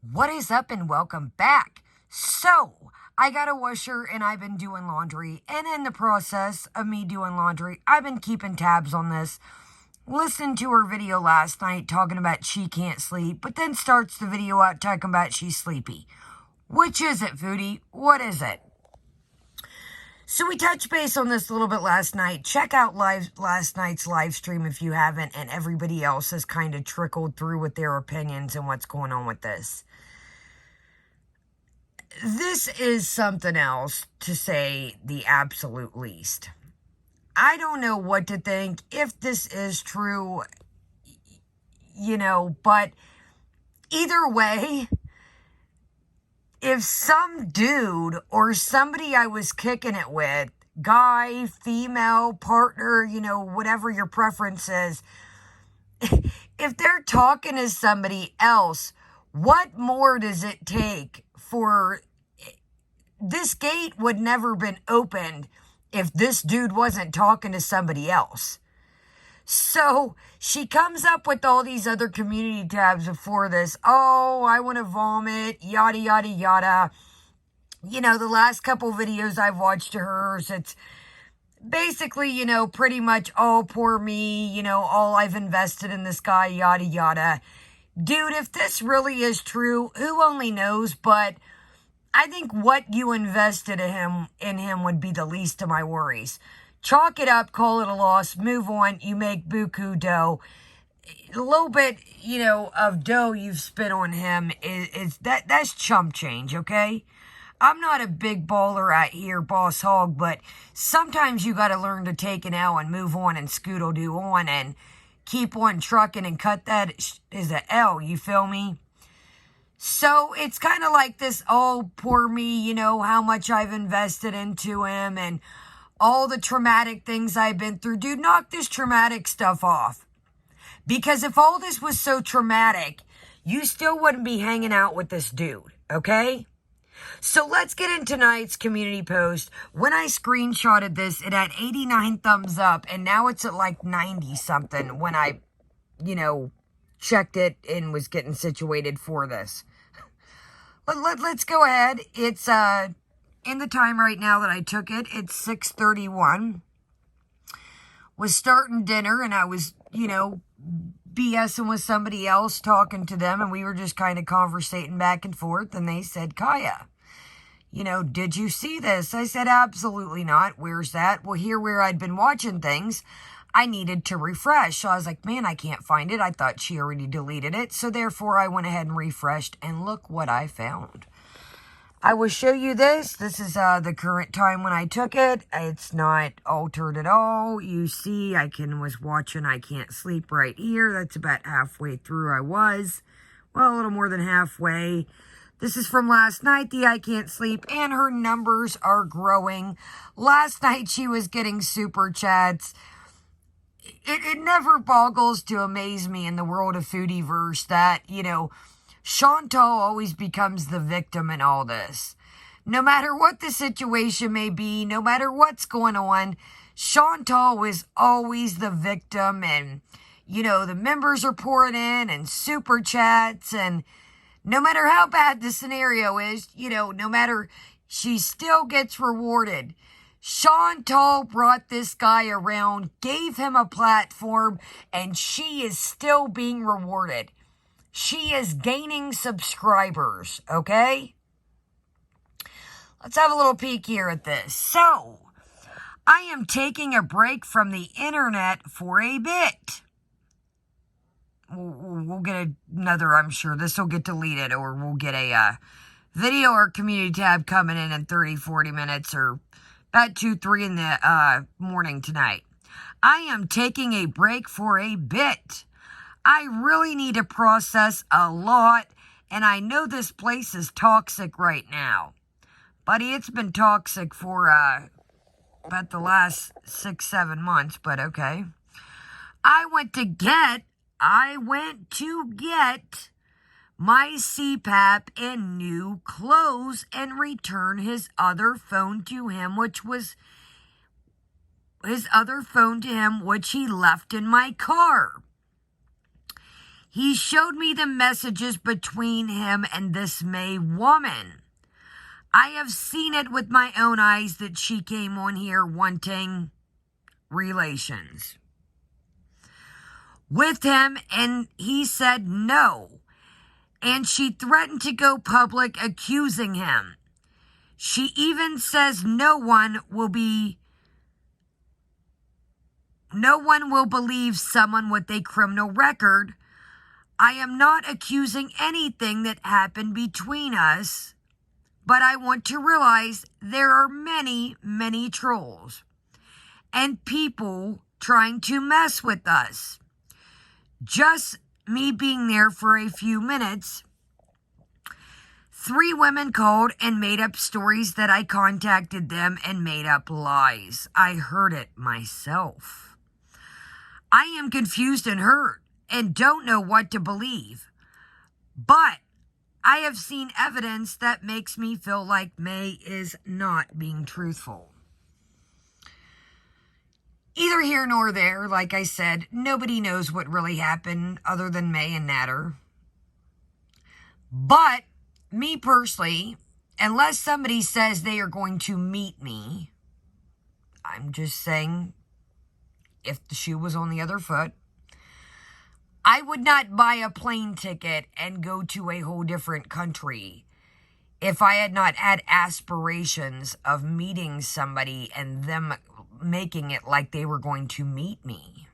What is up and welcome back. So, I got a washer and I've been doing laundry. And in the process of me doing laundry, I've been keeping tabs on this. Listened to her video last night talking about she can't sleep, but then starts the video out talking about she's sleepy. Which is it, Foodie? What is it? So we touched base on this a little bit last night. Check out last night's live stream if you haven't, and everybody else has kind of trickled through with their opinions and what's going on with this. This is something else, to say the absolute least. I don't know what to think, if this is true, but either way, if some dude or somebody I was kicking it with, guy, female, partner, whatever your preference is, if they're talking to somebody else, what more does it take for this gate would never been opened if this dude wasn't talking to somebody else. So she comes up with all these other community tabs before this. Oh, I want to vomit, yada, yada, yada. The last couple videos I've watched of hers, it's basically, pretty much, oh, poor me, all I've invested in this guy, yada, yada. Dude, if this really is true, who only knows, but I think what you invested in him would be the least of my worries. Chalk it up, call it a loss, move on, you make buku dough. A little bit, of dough you've spent on him that's chump change, okay? I'm not a big baller out here, boss hog, but sometimes you gotta learn to take an L and move on and scoodle-doo on and keep on trucking and cut that as a L, you feel me? So it's kind of like this, oh, poor me, how much I've invested into him and all the traumatic things I've been through. Dude, knock this traumatic stuff off. Because if all this was so traumatic, you still wouldn't be hanging out with this dude, okay? So let's get into tonight's community post. When I screenshotted this, it had 89 thumbs up, and now it's at like 90 something when I, checked it and was getting situated for this. Let's go ahead. It's in the time right now that I took it. It's 6:31. Was starting dinner and I was, BSing with somebody else, talking to them, and we were just kind of conversating back and forth, and they said, Kaya, did you see this? I said, absolutely not. Where's that? Well, here where I'd been watching things, I needed to refresh. So I was like, man, I can't find it. I thought she already deleted it. So therefore, I went ahead and refreshed, and look what I found. I will show you this. This is the current time when I took it. It's not altered at all. You see, was watching I Can't Sleep right here. That's about halfway through I was. Well, a little more than halfway. This is from last night, the I Can't Sleep, and her numbers are growing. Last night, she was getting super chats. It never boggles to amaze me in the world of Foodieverse that, Chantal always becomes the victim in all this. No matter what the situation may be, no matter what's going on, Chantal is always the victim, and, the members are pouring in and super chats, and no matter how bad the scenario is, no matter, she still gets rewarded. Chantal brought this guy around, gave him a platform, and she is still being rewarded. She is gaining subscribers, okay? Let's have a little peek here at this. So, I am taking a break from the internet for a bit. We'll get another, I'm sure. This will get deleted, or we'll get a video or community tab coming in 30, 40 minutes, or about 2, 3 in the morning tonight. I am taking a break for a bit. I really need to process a lot, and I know this place is toxic right now. Buddy, it's been toxic for about the last 6, 7 months, but okay. I went to get my CPAP and new clothes and return his other phone to him, which he left in my car. He showed me the messages between him and this May woman. I have seen it with my own eyes that she came on here wanting relations with him, and he said no. And she threatened to go public accusing him. She even says no one will believe someone with a criminal record. I am not accusing anything that happened between us, but I want to realize there are many, many trolls and people trying to mess with us. Just me being there for a few minutes, 3 women called and made up stories that I contacted them and made up lies. I heard it myself. I am confused and hurt and don't know what to believe. But I have seen evidence that makes me feel like May is not being truthful. Either here nor there, like I said, nobody knows what really happened other than May and Natter. But me personally, unless somebody says they are going to meet me, I'm just saying, if the shoe was on the other foot, I would not buy a plane ticket and go to a whole different country if I had not had aspirations of meeting somebody and them making it like they were going to meet me.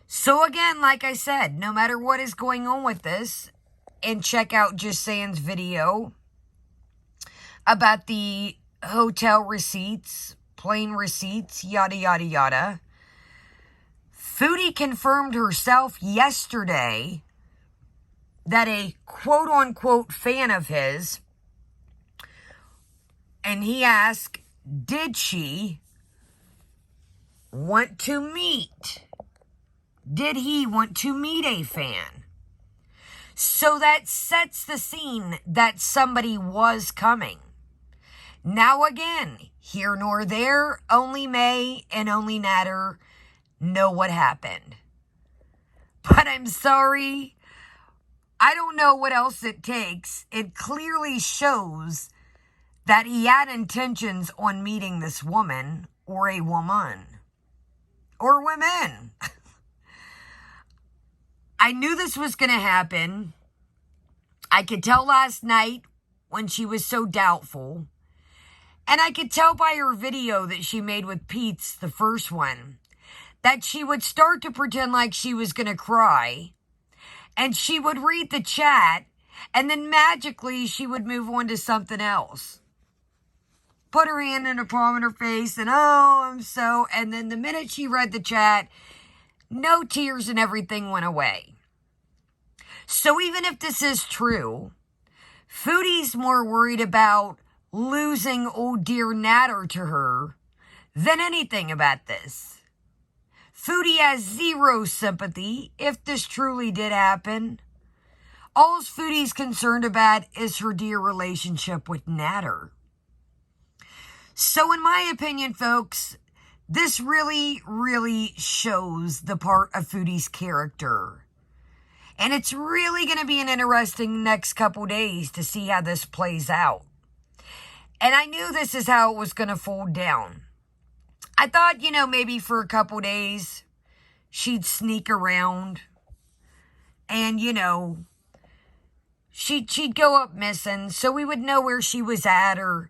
So again, like I said, no matter what is going on with this, and check out Just Saying's video about the hotel receipts, plane receipts, yada, yada, yada. Foodie confirmed herself yesterday that a quote-unquote fan of his, and he asked, did she want to meet? Did he want to meet a fan? So that sets the scene that somebody was coming. Now again, here nor there, only May and only Natter know what happened. But I'm sorry, I don't know what else it takes. It clearly shows that he had intentions on meeting this woman or a woman or women. I knew this was going to happen. I could tell last night when she was so doubtful. And I could tell by her video that she made with Pete's, the first one, that she would start to pretend like she was going to cry. And she would read the chat. And then magically she would move on to something else. Put her hand in the palm of her face and, and then the minute she read the chat, no tears and everything went away. So even if this is true, Foodie's more worried about losing old dear Natter to her than anything about this. Foodie has zero sympathy if this truly did happen. All Foodie's concerned about is her dear relationship with Natter. So in my opinion, folks, this really, really shows the part of Foodie's character. And it's really going to be an interesting next couple days to see how this plays out. And I knew this is how it was going to fold down. I thought, maybe for a couple days, she'd sneak around. And, she'd go up missing so we would know where she was at, or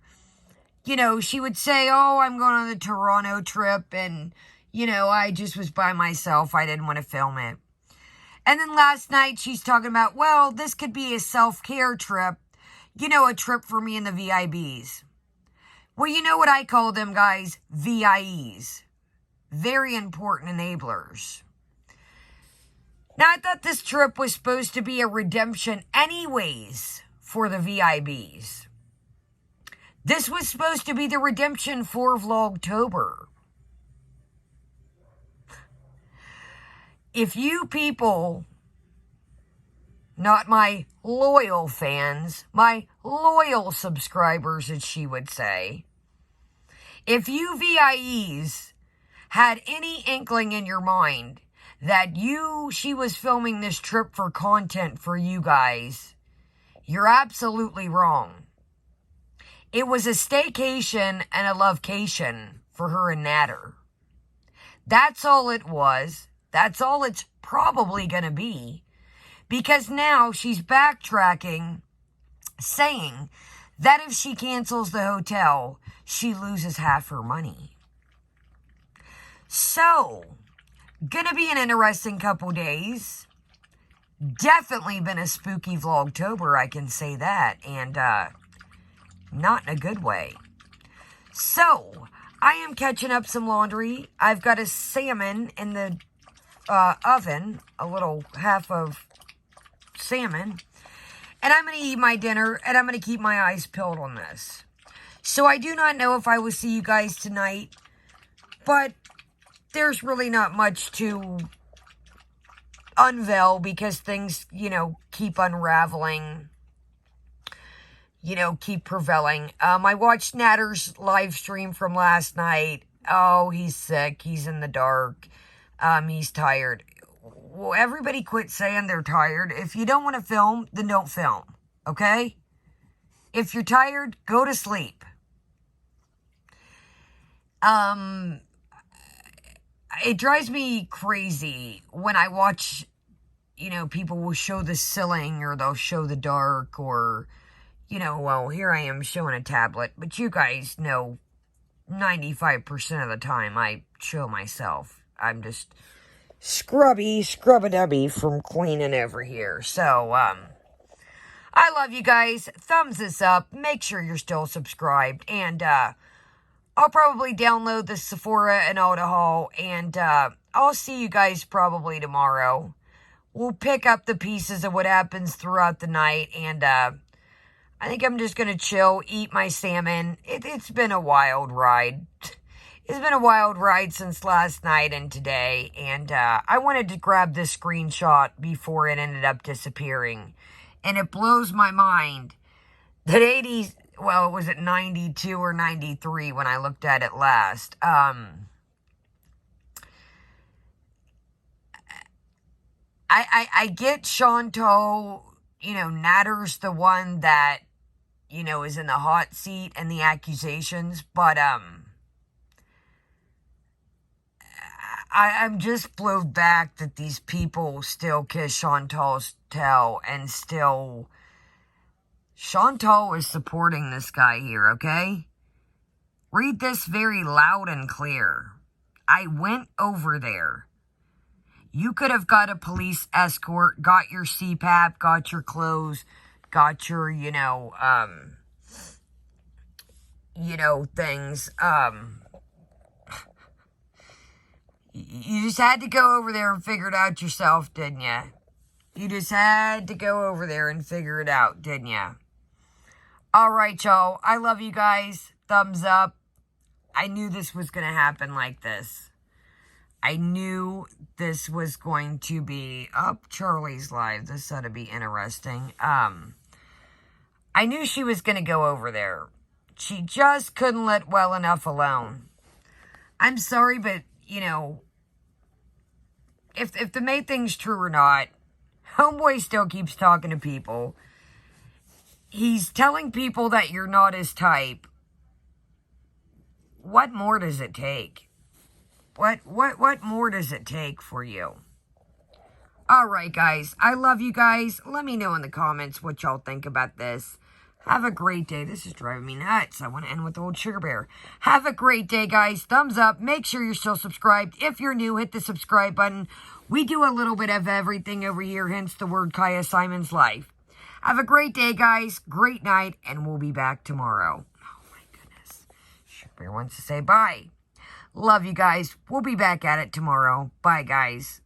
she would say, I'm going on the Toronto trip, and, I just was by myself. I didn't want to film it. And then last night, she's talking about, well, this could be a self-care trip, a trip for me and the VIBs. Well, you know what I call them, guys? VIEs. Very important enablers. Now, I thought this trip was supposed to be a redemption anyways for the VIBs. This was supposed to be the redemption for Vlogtober. If you people, not my loyal fans, my loyal subscribers, as she would say, if you VIEs had any inkling in your mind that she was filming this trip for content for you guys, you're absolutely wrong. It was a staycation and a lovecation for her and Natter. That's all it was. That's all it's probably going to be. Because now she's backtracking, saying that if she cancels the hotel, she loses half her money. So, gonna be an interesting couple days. Definitely been a spooky vlogtober, I can say that. And, not in a good way. So, I am catching up some laundry. I've got a salmon in the oven. A little half of salmon. And I'm going to eat my dinner, and I'm going to keep my eyes peeled on this. So I do not know if I will see you guys tonight, but there's really not much to unveil because things, keep unraveling, keep prevailing. I watched Natter's live stream from last night. Oh, he's sick. He's in the dark. He's tired. Well, everybody quit saying they're tired. If you don't want to film, then don't film. Okay? If you're tired, go to sleep. It drives me crazy when I watch, people will show the ceiling or they'll show the dark or, well, here I am showing a tablet. But you guys know 95% of the time I show myself. I'm just scrub-a-dubby from cleaning over here. So, I love you guys. Thumbs this up. Make sure you're still subscribed. And, I'll probably download the Sephora and Ulta haul. And, I'll see you guys probably tomorrow. We'll pick up the pieces of what happens throughout the night. And, I think I'm just gonna chill, eat my salmon. It's been a wild ride. It's been a wild ride since last night and today, and I wanted to grab this screenshot before it ended up disappearing. And it blows my mind that it was at 92 or 93 when I looked at it last. I get Chantal, Natter's the one that, is in the hot seat and the accusations, but, I'm just blown back that these people still kiss Chantal's tail and still... Chantal is supporting this guy here, okay? Read this very loud and clear. I went over there. You could have got a police escort, got your CPAP, got your clothes, got your, things, You just had to go over there and figure it out yourself, didn't you? You just had to go over there and figure it out, didn't you? All right, y'all. I love you guys. Thumbs up. I knew this was going to happen like this. I knew this was going to be... Charlie's live. This ought to be interesting. I knew she was going to go over there. She just couldn't let well enough alone. I'm sorry, but... if the main thing's true or not, homeboy still keeps talking to people. He's telling people that you're not his type. What more does it take? What more does it take for you? Alright, guys. I love you guys. Let me know in the comments what y'all think about this. Have a great day. This is driving me nuts. I want to end with the old Sugar Bear. Have a great day, guys. Thumbs up. Make sure you're still subscribed. If you're new, hit the subscribe button. We do a little bit of everything over here, hence the word Kaya Simon's Life. Have a great day, guys. Great night, and we'll be back tomorrow. Oh, my goodness. Sugar Bear wants to say bye. Love you guys. We'll be back at it tomorrow. Bye, guys.